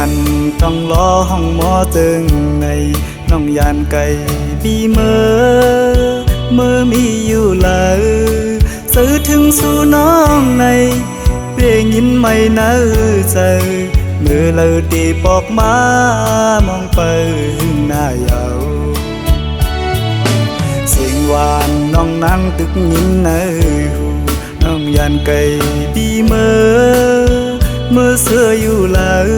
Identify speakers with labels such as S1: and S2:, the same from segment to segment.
S1: คันต้องล้อห้องหมอตึงในน้องยานไก่บีเมื่อมีอยู่เลยสื่อถึงสู่น้องในเพียงยินไม่เนื้อใจเมื่อเราตีปอกมามองไปหน้าเยาเสียงหวานน้องนั่งตึกยินเนื้อหูน้องยานไก่บีเมื่อเสื้ออยู่เลย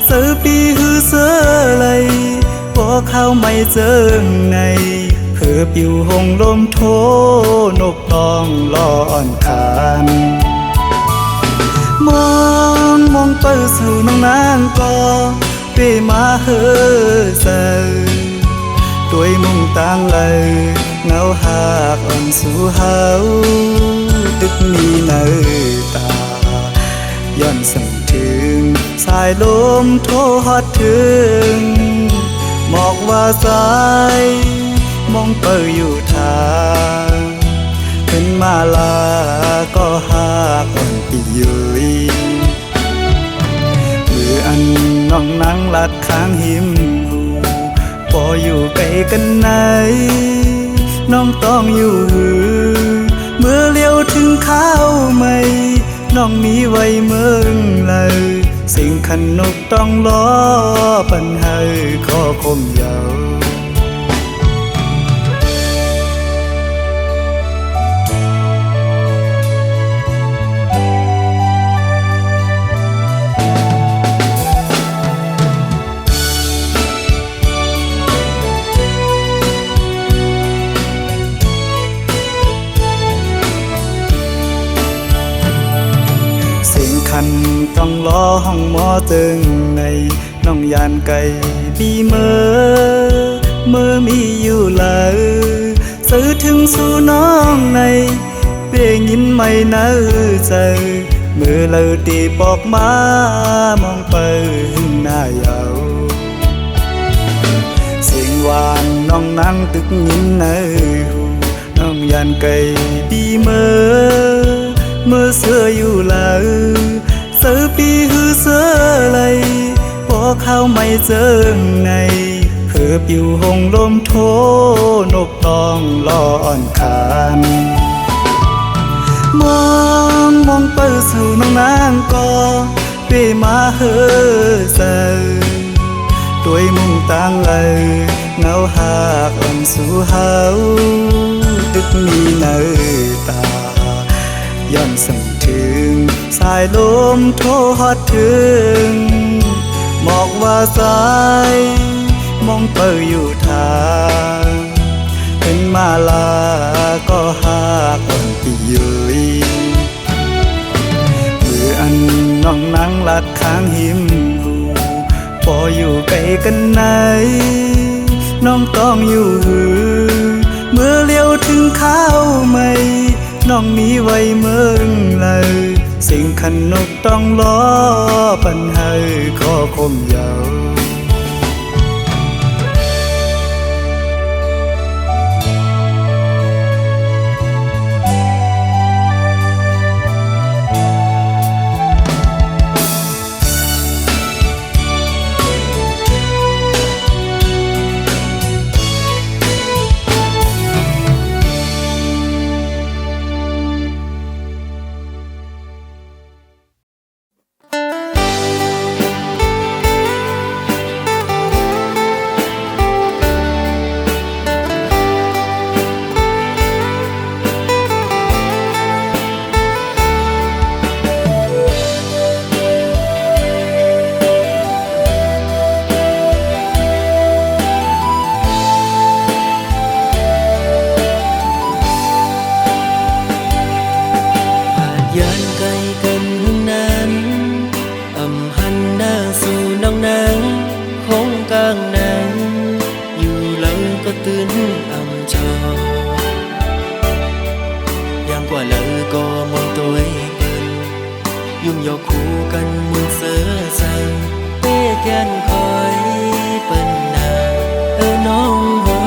S1: เสือปีหือเสือไหลพอเข้าไม่เจอในเพื่อปิวหงลมโทนกตองล้อนคานมองเปิดสู่น้องนางก็เปมาเฮอเซอตัวมุ่งต่างเลยเงาหากอ่อนสู่เฮาตึกมีเนื้อตาย้อนสั่งถึงสายลมโทฮอดถึงหมอกว่าสายมองเปิดอยู่ทางขึ้นมาลาก็หากอ่อนปียุยมืออันน้องนั่งลัดข้างหิมหูพออยู่ไกลกันไหนน้องต้องอยู่หือเมื่อเลี้ยวถึงข้าวไม่น้องมีไว้เมืองเลยสิ่งขันนกต้องล้อปัญหาขอคมยาวคันต้องล้อห้องหมอตึงในน้องยานไก่บีเมื่อมีอยู่เลยสื่อถึงสู่น้องในเพียงยินไม่เนื้อใจเมื่อเราตีปอกมามองไปหน้าเยาเสียงหวานน้องนั่งตึกยินเนื้อหูน้องยานไก่บีเมื่อเสื้ออยู่เลยเสือปีหือเสือไหลพอเข้าไม่เจอในเพื่อปิวหงลมโทนกตองล้อนคานมองเปิดสู่น้องนางก็เปมาเฮอเซอตัวมุ่งต่างเลยเงาหากอ่อนสู่เฮาตึกมีเนื้อตาย้อนสั่งถึงสายลมโทฮอดถึงหมอกว่าสายมองเปิดอยู่ทางเป็นมาลาก็หากอ่อนปียุยมืออันน้องนั่งลัดข้างหิมหูพออยู่ไกลกันไหนน้องต้องอยู่หือเมื่อเลี้ยวถึงข้าวไม่น้องมีไว้เมืองเลยสิ่งขันนกต้องล้อปัญหาขอคมยาว
S2: dung dò khu căn muôn sơ sang bê gan khói bên nào ở nông hoa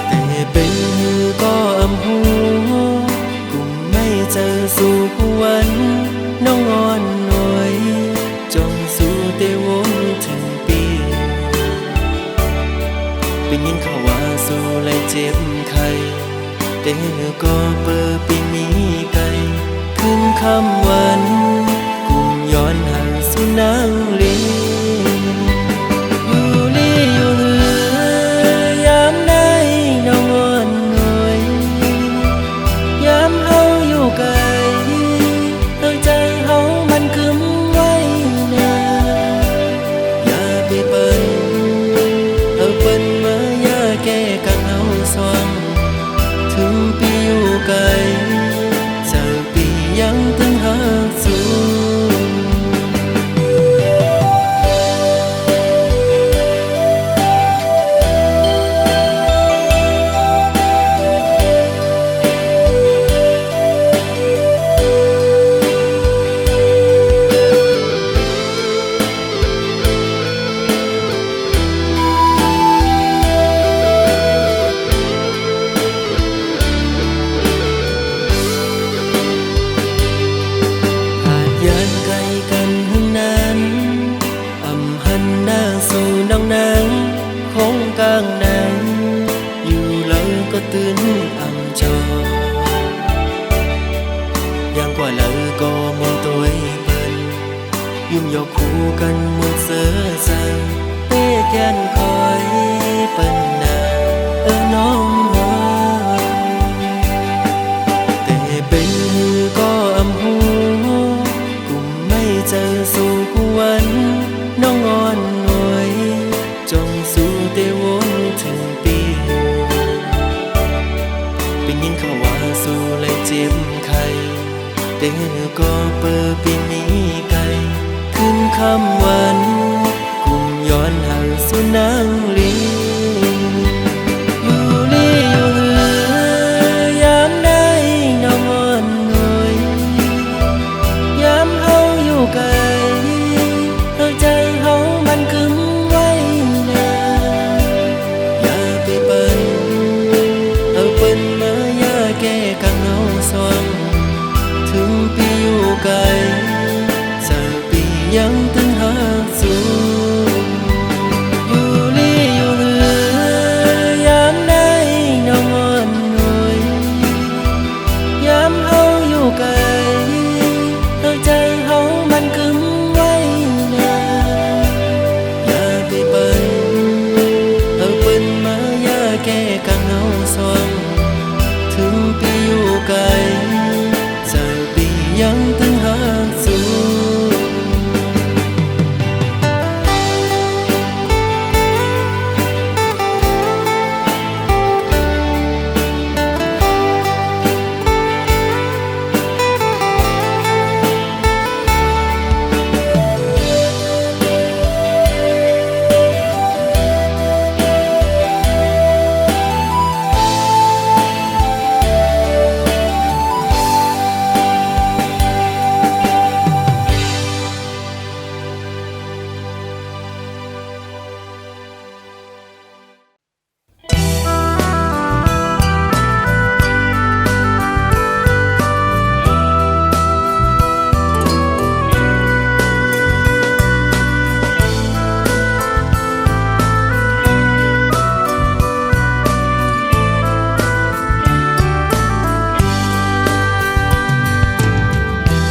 S2: แต่เป็นก็อำหัวกุ่มไม่เจอสู่วันน้องอ่อนหน่อย เจ็บไข้แต่ก็เปิดปีมีไกลขึ้นคำวันกุมย้อนหาสุนางลีอยู่ลีอยู่เหือยามใดน้องอ่อนหน่วยยามเฮาอยู่ไกลตั้งใจเฮามันคึมไว้นาอย่าไปเปิ้นเอาเปิ้นมาอย่าแก้กังเฮาสว่างถึงปีอยู่ไกลเจ้าปียังตึงหาสูยันไกลกันหึงนั้นอำหันหน้าสู่น้องนางคงกลางนางอยู่เลยก็ตื่นอำจอยังกว่าเลยก็มองตัวเปิ้นยุ่มยอกคู่กันหมดเสือใจเต้แกนคอยเปิ้นนาน้องหัวแต่เป็นหือก็อำหูเจอสู่กวันน้องอ่อนหน่วยจงสู่เตวนถึงปีเป็นยินเขาว่าสู่เลยเจ็บไข้แต่ก็เปิดปีนี้ไกลขึ้นคำวันกุมย้อนหาสุนางลีอยู่ลีอยู่เหือยามใดน้องอ่อนหน่วยยามเฮาอยู่ไกลตั้งใจเฮามันคึมไว้นาอย่าไปเปิ้นเอาเปิ้นมาอย่าแก้กังเฮาสว่างถึงปีอยู่ไกลเจ้าปียังตึงหาสูอยู่ลีอยู่เหือยามใดน้องอ่อนหน่วยยามเฮาอยู่ไกลตั้งใจเฮามันคึมไว้นาอย่าไปเปิ้นเอาเปิ้นมาอย่าแก้กังเฮาสว่างถึงปีอยู่ไกลเจ้าปียังตึงหาสู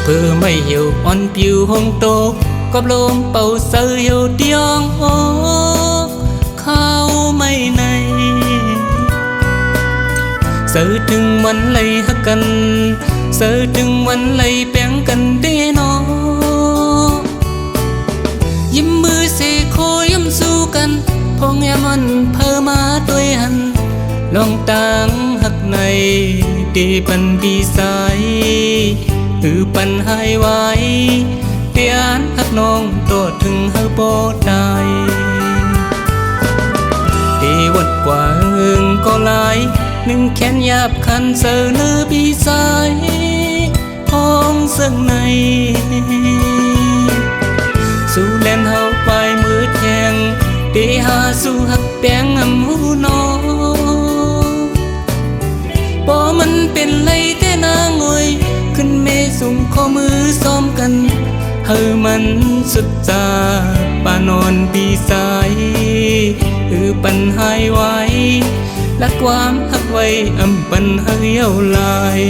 S3: Phơ mây hiểu on piu hong tô Cọp lôm bầu sơ hiểu tiếng ô Khao mây này Sơ trưng mắn lây hắc cần Sơ trưng mắn lây bén cần đê nó Yếm mưa xe khô yếm su cần Phong em ăn phơ má tôi hẳn Lòng tang hắc này Để bần bi saiปันให้ไว้เตียนหักน้องตัวถึงเฮาบ่ได้ที่วัดกว่าอึงก็หลายหนึ่งแขนหยาบคันเสนอปีสายห้องเสื่องในสู่แลนเฮาไปมืดแหงที่หาสู่หักแปงอำหูน้องบ่มันเป็นไรแต่นางงอยขึ้นเมสุ่มข้อมือซ้อมกันเฮามันสุดจาปานอนปีสายปันหายไว้ และความหักไว้อำปันเฮียวลาย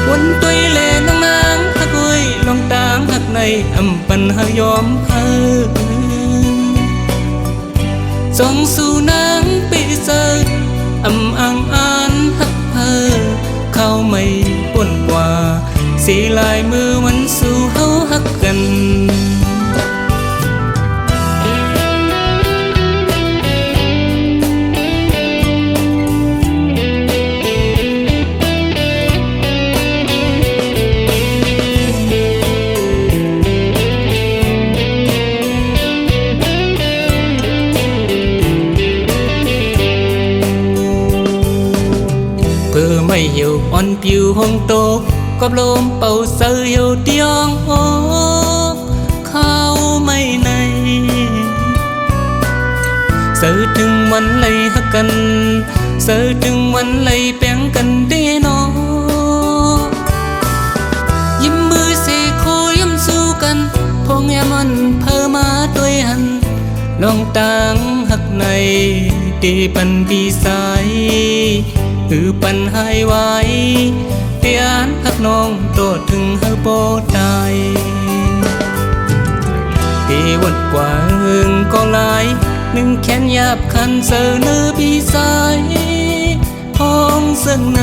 S3: วันตุยเลน้องนางหักไว้ลองตางหักในอำปันหายอมเฮอส่งสู่นางปีเสิร์อำอังอานหักเฮอเข้าไม่ป่นกว่าสีลายมือมันสู่เฮาหักกันไม่hiểu on piu hong tô có lôm bầu sơ hiểu tiếng ô khao mây này sơ trưngวันlấy hắc cần sơ trưngวันlấy bén cần đi nóยิ้มมือเสโคยิ้มสู้กันพงยามันเพอมาด้วยหันลองต่างหักในตีปันปีสายคือปันหายไว้เตียนหักน้องโตถึงเฮาโบตายตีวันกว่าก็หลายหนึ่งแขนหยาบคันเสนอปีสายพ้องเสื่องใน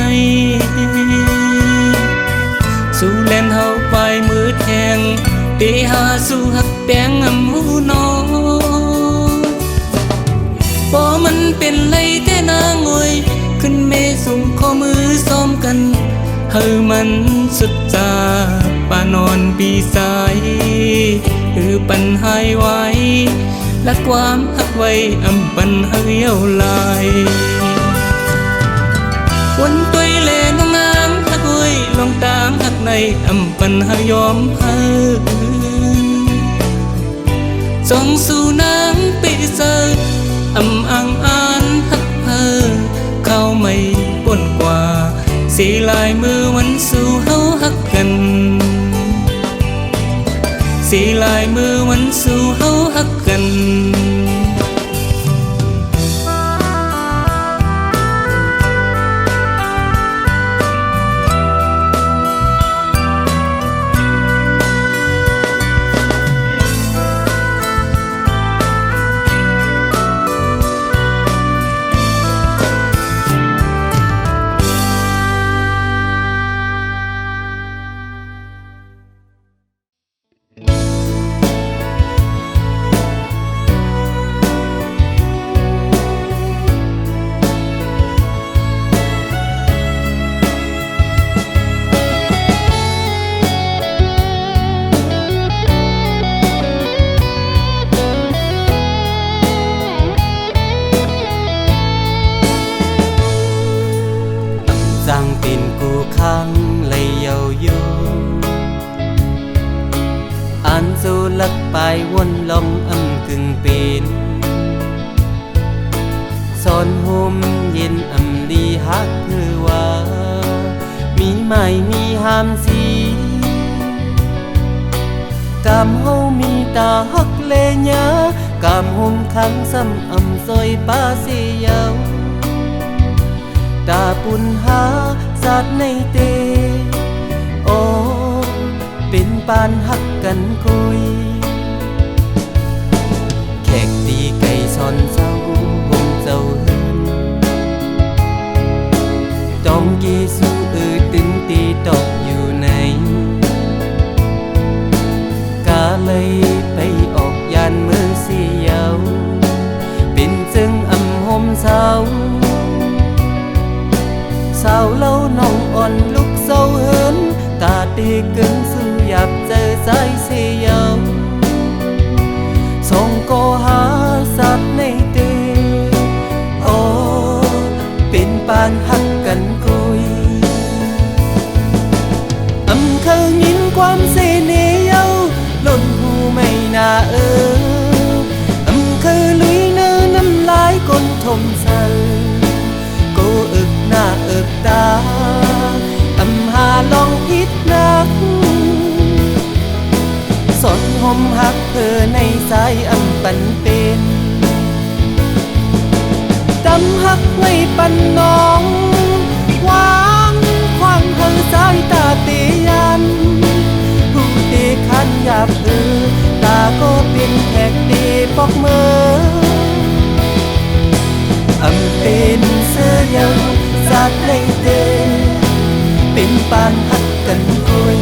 S3: สู้เล่นเฮาไปมือแทงตีหาสู้หักแปงอำหูน้องบ่มันเป็นไรแต่นางงวยขึ้นเมส่งข้อมือซ้อมกันเฮามันสุดจาปานอนปีสายคือปันหายไว้และความหักไว้อำปันเฮียวลายวันตุยเลน้องนางหักไว้ลองตางหักในอำปันหายอมเฮอส่งสู่นางปีเสิร์อำอังอานหักเฮอเข้าไม่ป่นกว่าสีลายมือวันสู่เฮาหักกันสีลายมือวันสู่เฮาหักกันลักไปวนลองอำกึ่งเป็นสอนห่มเย็นอำลีฮักเธอว่ามีไม่มีหามสีกำเฮามีตาฮักเลญากำห่มขังซ้ำอำซอยป้าเสียาวตาปุ่นหาสัตว์ในเตโอเป็นปานฮักกันคุยแขกตีไก่ซอนเจ้าหงเจ้าเฮินจองกีสู้ตึงตีตอกอยู่ในกาเลยไปออกยานมือเสียวเป็นจึงอำหมเศร้าสาวเล่าน้องอ่อนลุกเศร้าเฮินตาตีกึ่งสู้หยับเจอใจเสียวส่งก็หาสัตว์ในเตโอเป็นปานหักกันกุยอำเคยยินความเสน่ห์เย้าล้นหูไม่น่าอำเคยลุยเนื้อน้ำลายก้นทมเศร้ากูอึกหน้าอึกตาอำหาลองพิษนักสนห่มหักเธอในสายอำปันเป็น
S2: กไว้ปันน้องวางควางเธอสายตาเตียันผู้ตีขันหยาบตาก็เป็นแขกตีปอกมืออำเป็นเสื้อเยาสาดในเตเป็นปานหักกันคุย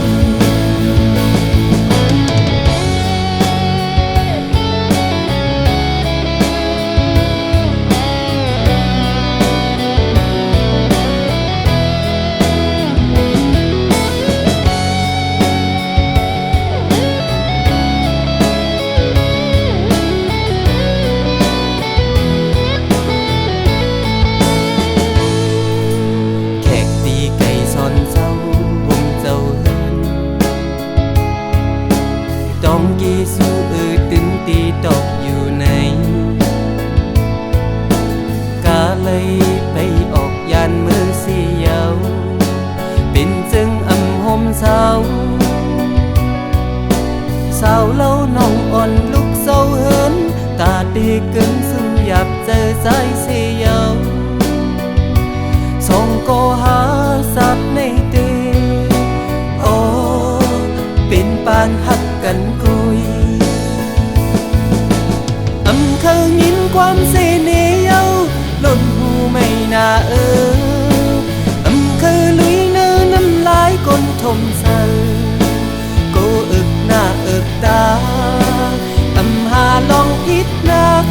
S2: สาวเล่าน้องอ่อนลุกเศร้าเหินตาดีเกินซึ่งหยับเจอใจเสียาวส่งก็หาสับในเตโอเป็นปานหักกันกุยเคยยินความเสียเนียวหล่นหูไม่น่าเคยลุยเนื้อน้ำลายก้นทมเศร้าก็อึกหน้าอึกตาหาลองพิษนัก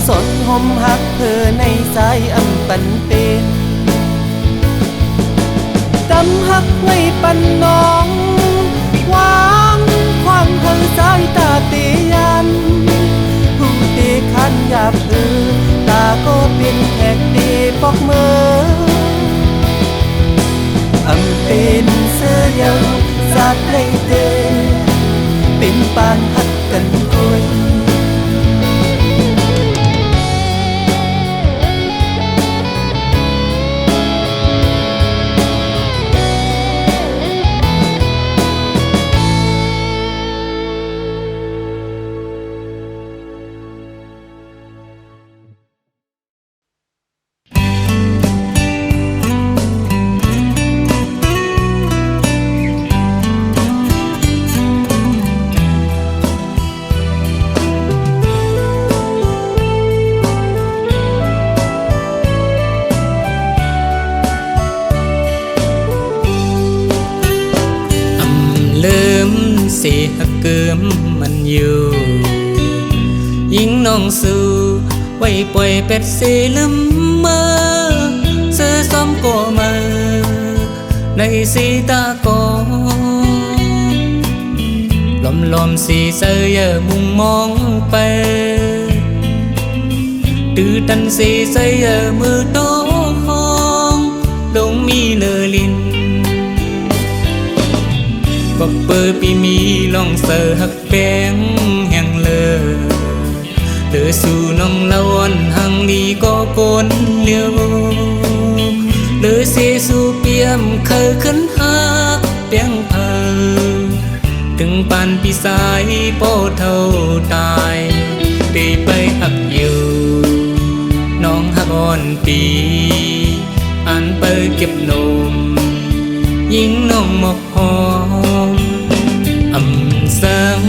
S2: สนหมหักเธอในสายปันเป็นหักไว้ปันน้องวางควางเธอสายตาเตียันผู้ตีขันหยาบตาก็เป็นแขกตีปอกมือเป็นเสื้อเยาสาดในเตเป็นปานหักกันคุยสิหักเกิมมันอยู่ยิ่งน้องสู้ไว้ปล่อยเป็ดสีลืมเมื่อเสื้อซ้อมก็มาในสีตาก็ลมสีเสื้อมุงมองไปตื้อตันสีเสื้อมือโตห้องลงมีเนลินก็เปิดปีมีลองเสือหักแป้งแห่งเดือสู่น้องละวันหังลีก็โกนเลี้ยวเดือเสียสู่เปียมเคยขึ้นหักเปียงเพอถึงปานปีสายโปเท่าตายได้ไปหักอยู่น้องหักอ่อนปีอันไปเก็บนมยิ่งน้องหมกหอมสัง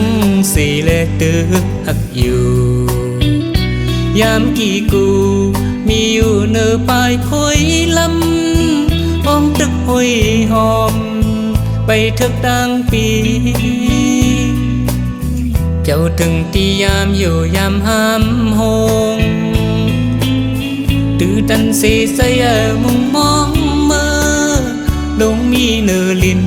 S2: สีเลตึกหักอยู่ยามกี่กูมีอยู่เนื้อปลายคอยลำอ้อมตึกห้อยหอมไปทึกดังปีเจ้าถึงที่ยามอยู่ยามห้ามหงตื้อตันสีใสมุงมองเมื่อลงมีเนื้อลิน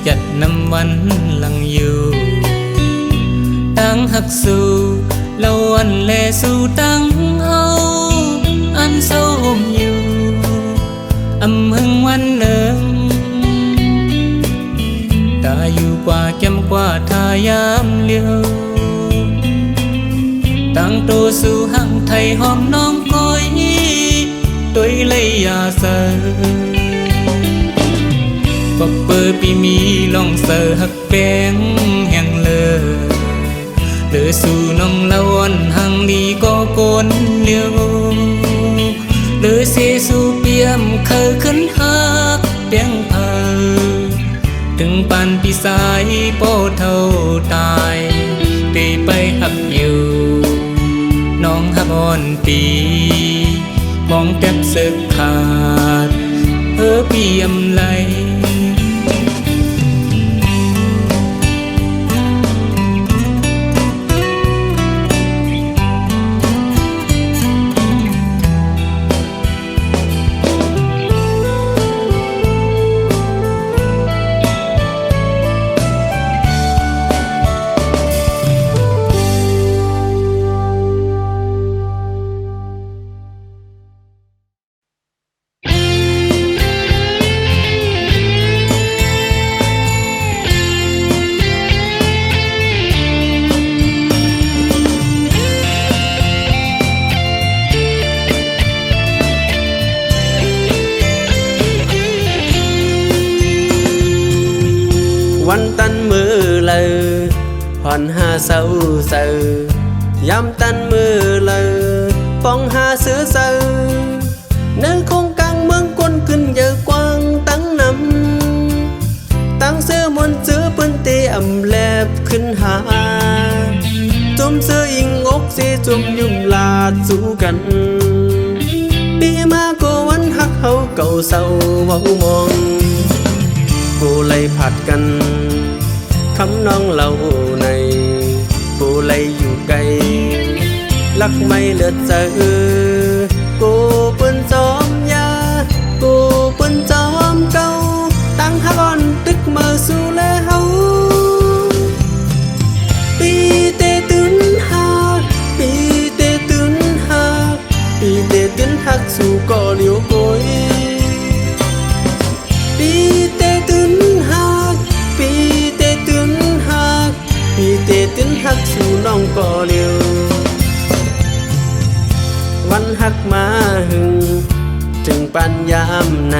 S2: จัดนำวันหลังอยู่ตั้งหักสู่ละวันแลสู่ตั้งเฮาอันเศร้าห่มอยู่หึงวันหนึ่ง
S3: ายามเลี้ยวตั้งตัวสู่หังไทยหอมน้องก้อยตัวเลยยาเสอปบเปิดปีมีลองเสอหักแปงแห่งเลอสู่น้องละวันหังดีก็โกนเลี้ยวเสสู่เปียมเคยขึ้นหักเปียงเผอถึงปานปีสายโปเท่าตายตีไปหักอยู่น้องหักอ่อนปีมองแทบสึกขาดเปียมไหล
S2: วันตันมือเลยผ่อนหาเศร้าเศร้ายำตันมือเลยป้องหาเสือเศร้าเนื้อคงกลางเมืองกวนขึ้นเยอะกว้างตั้งนำตั้งเสื้อมนเสือปืนตีอำแลบขึ้นหาจุ่มเสื้ออิงอกสีจุ่มยุ่มลาดสู้กันปีมาก็วันหักเฮาเก่าเศร้าเว้ามองกูเลยผัดกันคำน้องเล่าในกูเลยอยู่ไกลลักไม่เลือดเจอกูปืนจอมยากูปืนจอมเก่าตั้งฮักอ่อนตึกมาสู่แลเฮาปีเตตื่นหักปีเตตื่นหักปีเตตื่นหักสู่ก่อเลี้ยวโกยปีเตตื่นหักปีเตตื่นหักปีเตตื่นหักสู่น้องก่อเลี้ยววันหักมาหึงจึงปันยามใน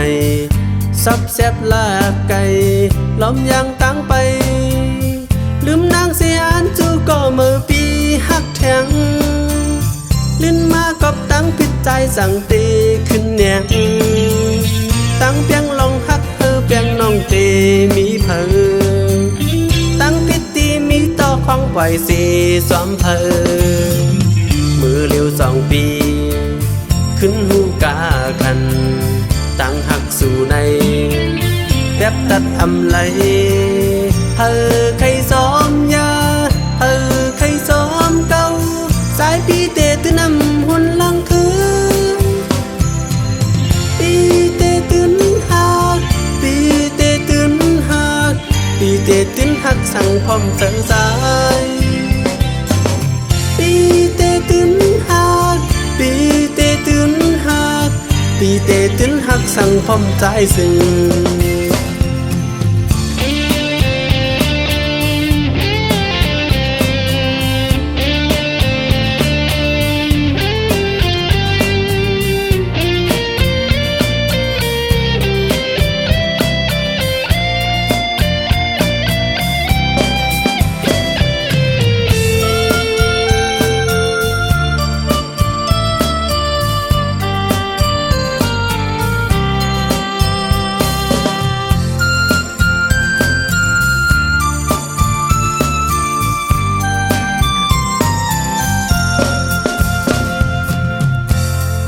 S2: ซับแซบลาไก่ล้อมยางตั้งไปลืมนางเสียอันจูก็มือปีหักแทงลิ้นมากับตั้งผิดใจสั่งตีขึ้นแนงตั้งเปียงลองหักเปียงน้องตีมีเผอตั้งพิธีมีต่อของปล่อยสีสวมเผอมือเลี้ยว2 ปีขึ้นหูกาคันตั้งหักสู่ในแทบตัดอำไหลเผอใครซ้อมยาเผอใครซ้อมเก่าสายปีเตตื่นนำหุ่นลังคืนปีเตตื่นหักปีเตตื่นหักปีเตตื่นหักสั่งพร้อมเสริสายปีเตตื่นหักปีเตตื่นหักปีเตตื่นหักสั่งพร้อมใจซึ้ง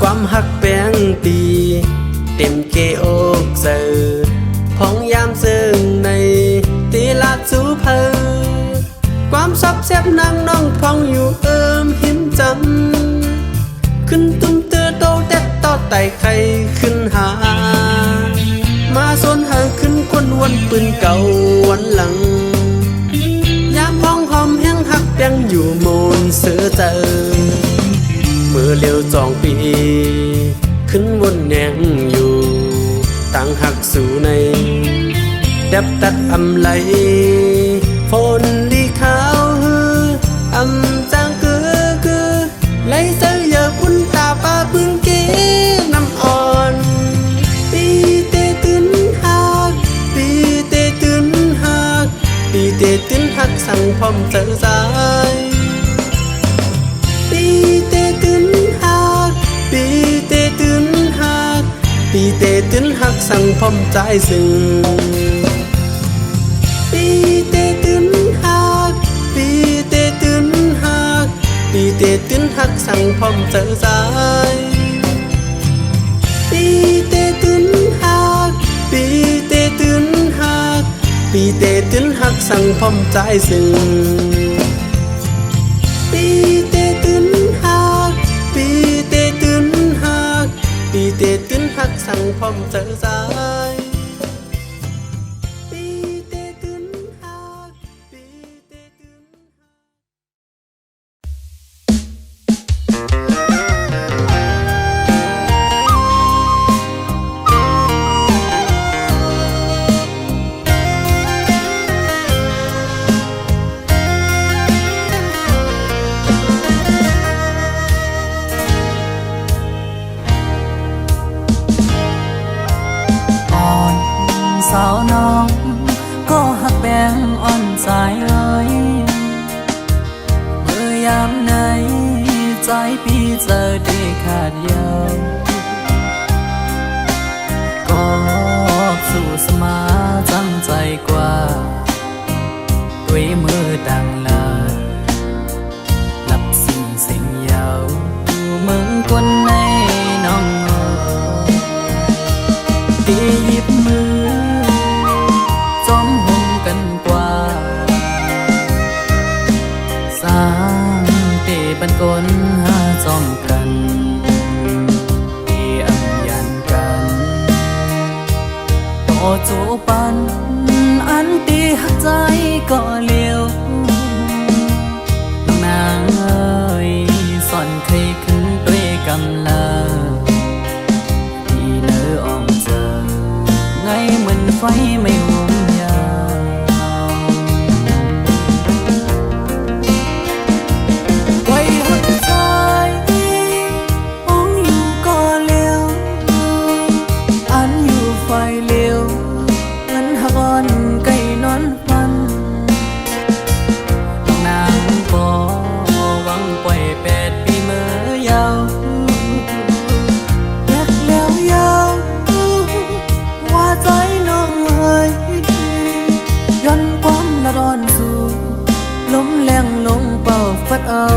S2: ความหักแป้งปีเต็มเกอกเสือพองยามซึ่งในตีลาดสู่เพอความซับแซบนางน้องพองอยู่หิมจำขึ้นตุ้มเตือโตแตะต่อไต่ไข่ขึ้นหามาส่วนเฮอขึ้นคนวันปืนเก่าวันหลังยามพองหอมแห้งหักแป้งอยู่โมนเสือเจอมือเลี้ยว2 ปีขึ้นวนแนงอยู่ตั้งหักสู่ในแทบตัดอำไหลฝนดีค สั่งพร้อมเจอใจปีเตตื่นหักปีเตตื่นหักปีเตตื่นหักสั่งพร้อมใจซึ่งปีเตตื่นหักปีเตตื่นหักปีเตตื่นหักสั่งพร้อมเจอใจปีเตตื่นหักปีเตตื่นหักปีเตตื่นหักสั่งพร้อมใจซึ่งปีเตตื่นหักปีเตตื่นหักปีเตตื่นหักสั่งพร้อมเจอใจปีเตตื่นหักปีเตตื่น
S3: สาวน้องก็หักแบงอ่อนใจเลยเมื่อยามไหนใจพี่เจอได้ขาดเยาวก็สู้สมาจังใจกว่าด้วยมือดังลาลับสิ่งเยามึงคนในน้องตีหยิบมือจอมหงกันกว่าสร้างเตบันกลหาจอมกันที่อัมยันกันต่อจูปันอันตีหักใจก็เลี้ยวน้องนางเอ้ยสอนเคยขึ้นด้วยกำลังที่เนื้ออ่องเจอไงเหมือนไฟไม่ห่วงยาวไว้หักใจมองอยู่ก็เลี้ยวอันอยู่ไฟเลี้ยวเหมือนหักอ่อนไก่นอนฟันน้องนางปอหวังปล่อย8 ปีเมื่อยาวอยากแล้วยาวว่าใจน้องเอ้ยย้อนความละร้อนสู่ลมแรงลงเป่าฟัดเอา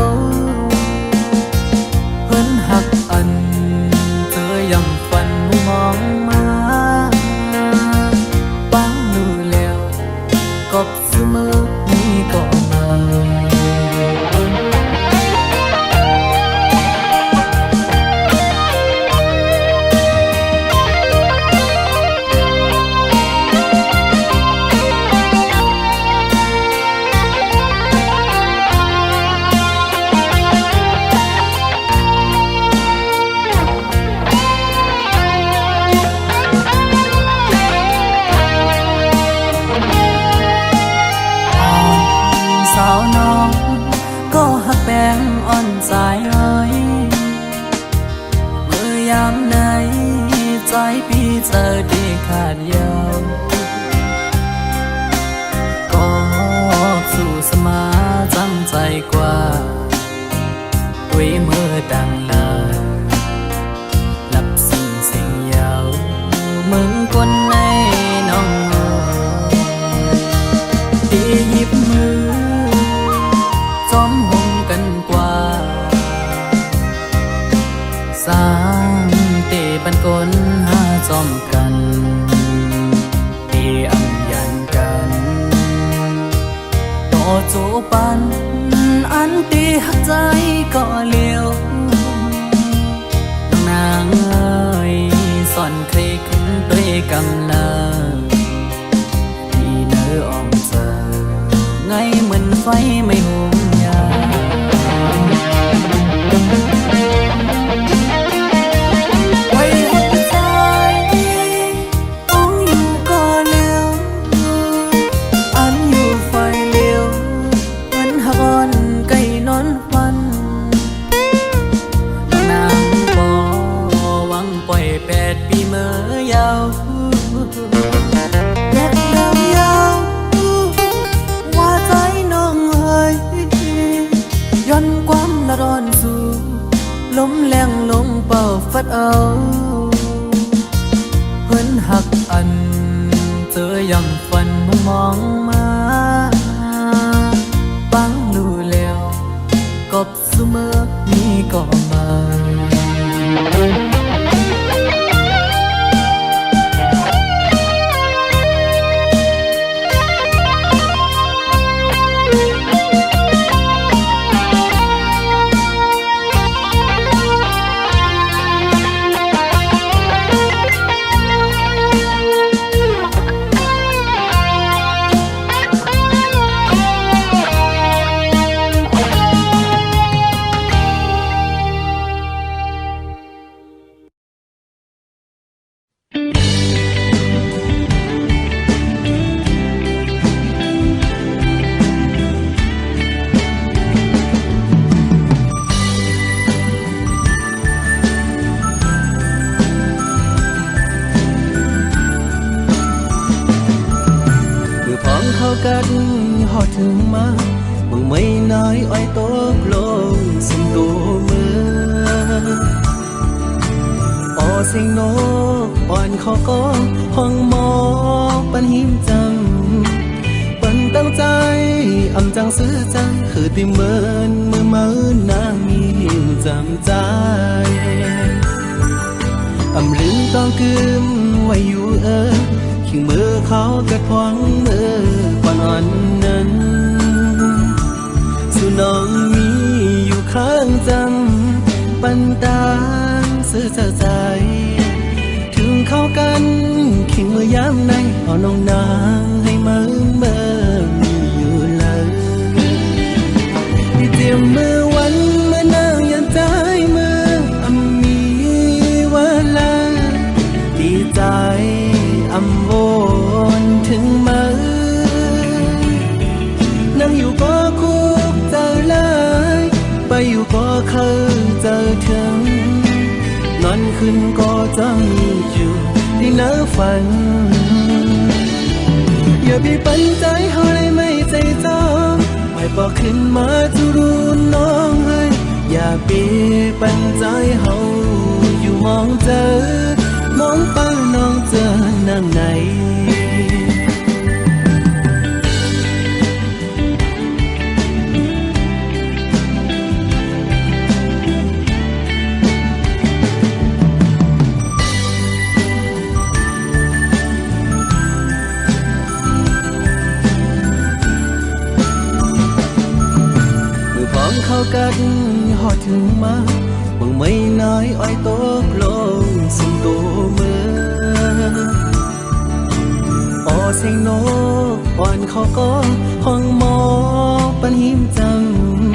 S3: เพิ่นหักอันเธอยังฝันมองมาปังมือแล้วกบเสมอนี่ก็มาสาวน้องก็หักแบงอ่อนใจเลยเมื่อยามไหนใจพี่เจอได้ขาดยาวก็สู้สมาจังใจกว่าด้วยมือดังลาลับสิ่งยาวมึงคนในน้องตีหยิบมือจอมหงกันกว่าสร้างเตบันกลหาจอมกันที่อัมยันกันต่อจูปันอันตีหักใจก็เลี้ยวน้องนางเอ้ยสอนเคยขึ้นด้วยกำลังที่เนื้ออ่องเจอไงเหมือนไฟไม่ห่วงยาวไว้หักใจมองอยู่ก็เลี้ยวอันอยู่ไฟเลี้ยวเหมือนหักอ่อนไก่นอนฟัน
S2: ฝันมุงมองมาฟังดูแล้วกบเสมอนี้ก็มา เขากันหอดถึงมามึงไม่น้อยอ้อยตกลงสิงตัวมือออเสียงนกอ่อนขอก็ห้องหมอปันหิมจำปันตั้งใจอำจังซื้อจังคือติเหมือนมือมือนางมีหิมจำใจอำลืมต้องกึมไว้อยู่ขิงมือเขากระพวงมือก่อนอ่อนนั้นสู่น้องมีอยู่ข้างจำปันตานซื้อใจถึงเข้ากันขิงมือย้ำในเอาน้องนางให้มือมีอยู่เลยที่เตรียมมือวันเมื่อนางยันใจมือมีวันละดีใจอำวนถึงมือนั่งอยู่ก็คุกเจอเลยไปอยู่ก็เคยเจอถึงนอนขึ้นก็จ้องอยู่ที่เนื้อฝันอย่าไปปันใจเขาเลยไม่ใจจองไม่บอกขึ้นมาจะรู้น้องให้อย่าไปปันใจเขาอยู่มองเจอมองไปน้องเจอนั่งไหนมือพร้อมเข้ากันหอดถึงมามึงไม่น้อยอ้อยตกลงสิ่งตัวมือออเสียงนกอ่อนขอก็ห้องหมอปันหิมจ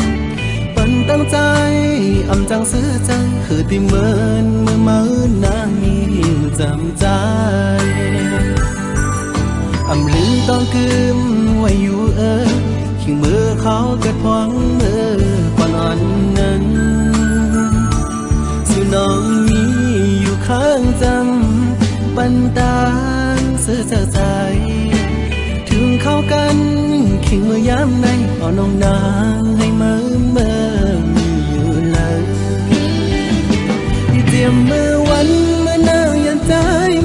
S2: ำปันตั้งใจอำจังซื้อจังคือติเหมือนมือมือนางมีหิมจำใจอำลืมต้องกึมไว้อยู่ขิงมือเขากระพวงมือก่อนอ่อนนั้นสู่น้องมีอยู่ข้างจำปันตานซื้อใจถึงเข้ากันขิงมือย้ำในเอาน้องนางให้มือมีอยู่เลยที่เตรียมมือวันเมื่อนางยันใจ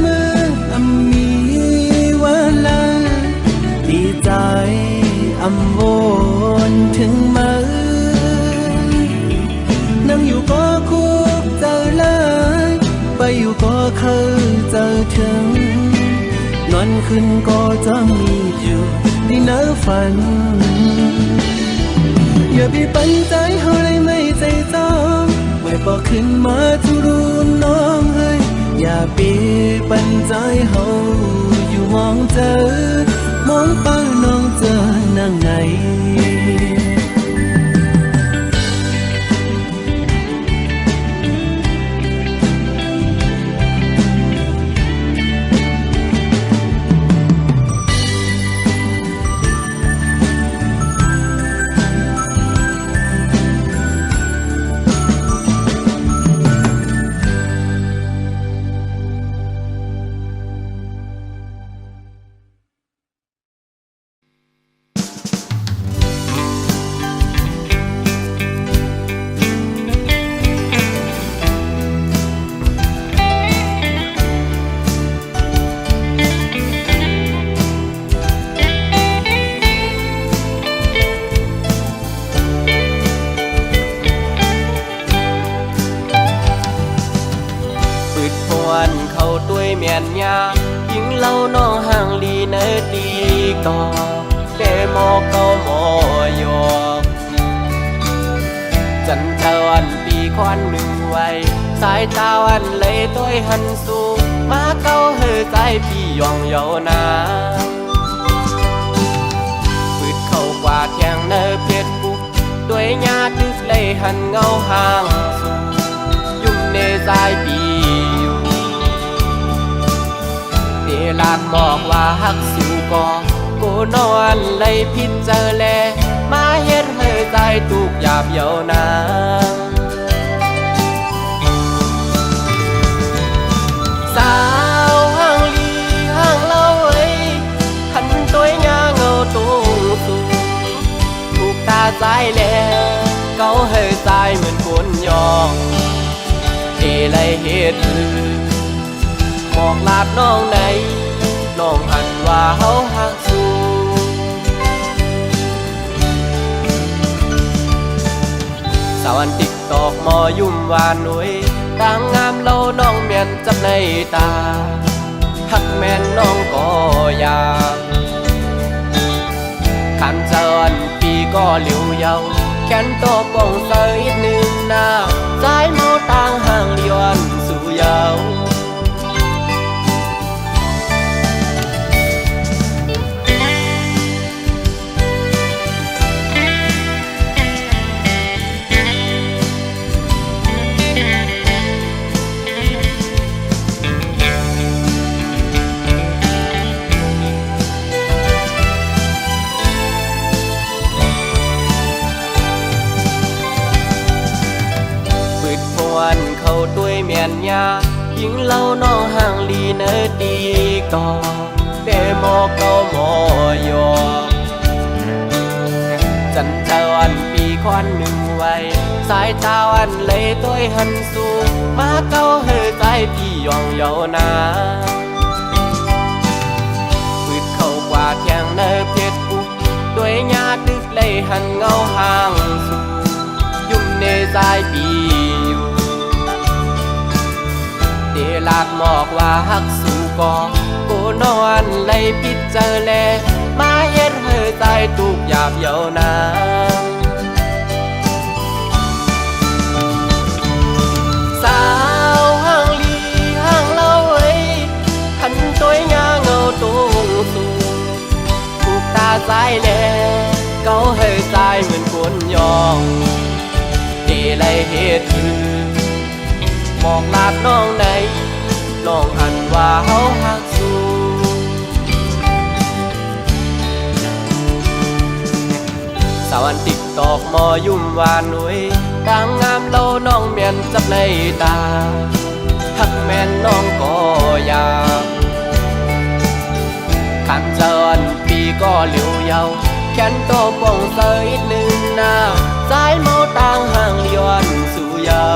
S2: มือมีวันละดีใจอำวนถึงมือนั่งอยู่ก็คุกเจอเลยไปอยู่ก็เคยเจอถึงนอนขึ้นก็จะมีอยู่ที่เนื้อฝันอย่าไปปันใจเขาเลยไม่ใจจองไม่บอกขึ้นมาจะรู้น้องให้อย่าไปปันใจเขาอยู่มองเจอมองไปน้องเจอนั่งไหน เราน้องห่างลีเนดีก่อเดโมเกาหมอยอกจันเจ้าอันปีควันหนึ่งไว้สายตาวันเลยตัวหันสูมาเก้าเฮอใจพี่ยองเยานาปืดเข้ากว่าเทียงเนอเพียรบุกด้วยญาติเลยหันเงาห่างสูยุ่มเนใจปีอยู่เดลาดบอกว่าฮักสู่ก่อกูนอนเลยพิจเจอแลมาเฮ็ดเฮอใจตุกหยาบเยานาสาวห่างลีห่างเล่าไว้หันตัวยาเงาตูสูถูกตาใจแล้วเกาเฮอใจเหมือนคนยองเอเลยเฮ็ดบอกลาดน้องไหนน้องหันว่าเฮาหักสู่สาวันติ๊กตอกมอยุ่มวานหนุ่ยต่างงามเล่าน้องเมียนจับในตาหักแม่นน้องก็อยากขันเจริญปีก็เหลียวเยาแขนโตป่องเสยหนึ่งหน้าใจเมาต่างห่างเลียนสู่เยาวันเขาด้วยเมียนยายิงเล่าน้องห่างลีเนดีก่อเดโมเกาหมอยอกจันเจ้าอันปีควันหนึ่งไว้สายตาวันเลยตัวหันสูมาเก้าเฮอใจพี่ยองเยานาปืดเข้ากว่าเทียงเนเพชรบุกด้วยญาติดึกเลยหันเงาห่างสูยุ่มเนใจปีเดลากหมอกว่าฮักสู่ก่อกูนอนเลยพิจเจอแลมาเฮ็ดเฮอใจตุกหยาบเยานาสาวห่างลีห่างเล่าไว้หันตัวยาเงาตูสูถูกตาใจแลเกาเฮอใจเหมือนคนยองเดเลยเฮ็ดบอกลาดน้องไหนน้องหันว่าเฮาหักสู่สาวันติ๊กตอกมอยุ่มวานหนุ่ยต่างงามเล่าน้องเมียนจับในตาหักแม่นน้องก็อยากขันเจริญปีก็เหลียวเยาแขนโตป่องเสยหนึ่งหน้าใจเมาต่างห่างเลียนสู่เยา